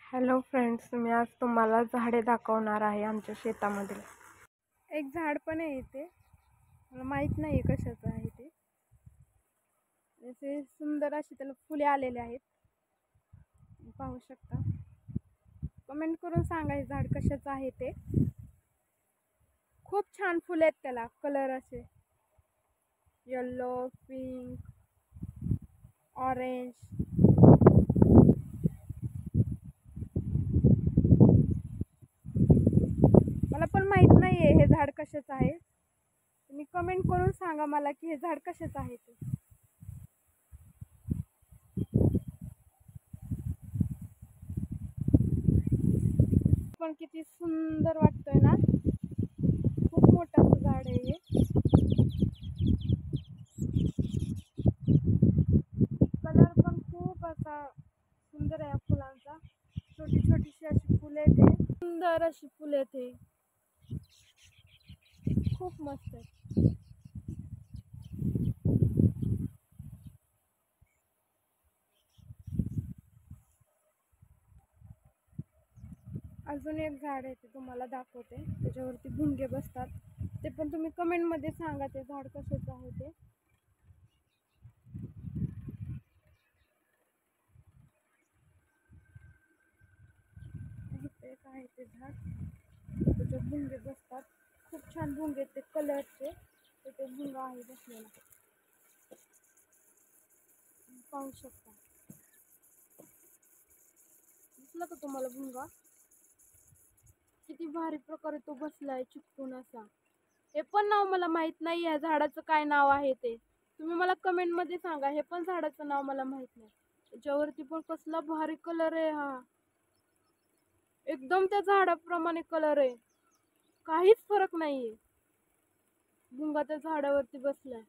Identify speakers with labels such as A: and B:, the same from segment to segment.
A: Hello friends, मी आज तुम्हाला झाडे दाखवणार आहे आमच्या शेतामधील. एक झाड पण आहे इथे, मला माहीत नाही कशाचं आहे ते. असे सुंदर अशी त्याला फुले आलेले आहेत, पाहू शकता. कमेंट करून सांगा हे झाड कशाचं आहे ते. खूप छान फुले आहेत, त्याला कलर असे येलो, पिंक, ऑरेंज. मला पण माहित नाहीये हे झाड कशाचं आहे. तुम्ही कमेंट करून सांगा मला की हे झाड कशाचं आहे ते. पण किती सुंदर वाटतंय ना, खूप मोठं झाड आहे हे. कलर पण खूप असा सुंदर आहे फुलांचा. छोटी छोटीशी अशी फुले येते, सुंदर अशी फुले येते, खूप मस्त आहे. अजून एक झाड आहे ते तुम्हाला दाखवते, त्याच्यावरती भुंगे बसतात. ते पण तुम्ही कमेंट मध्ये सांगा ते झाड कशाचं आहे ते. एक आहे ते झाड, त्याच्यात भुंगे बसतात. खूप छान भुंगे ते कलरचे. ते भुंगा आहे बसलेला, पाहू शकता. दिसला का तुम्हाला भुंगा? किती भारी प्रकारे तो बसलाय चिकटून असा. हे पण नाव मला माहित नाही, या झाडाचं काय नाव आहे ते तुम्ही मला कमेंट मध्ये सांगा. हे पण झाडाचं नाव मला माहित नाही. त्याच्यावरती पण कसला भारी कलर आहे हा, एकदम त्या झाडाप्रमाणे कलर आहे, काहीच फरक नाहीये. भुंगा त्या झाडावरती बसलाय,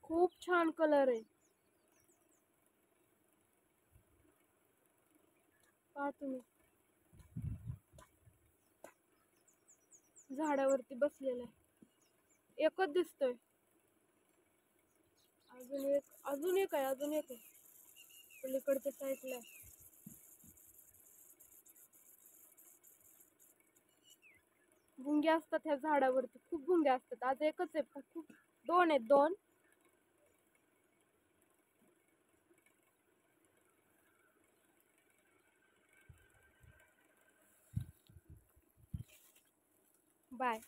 A: खूप छान कलर आहे. पहा तुम्ही, झाडावरती बसलेला आहे. एकच दिसतोय, अजून एक आहे पलीकडच्या साईडला. भुंगे असतात ह्या झाडावरती, खूप भुंगे असतात. आज एकच आहे, खूप दोन आहेत, दोन. बाय.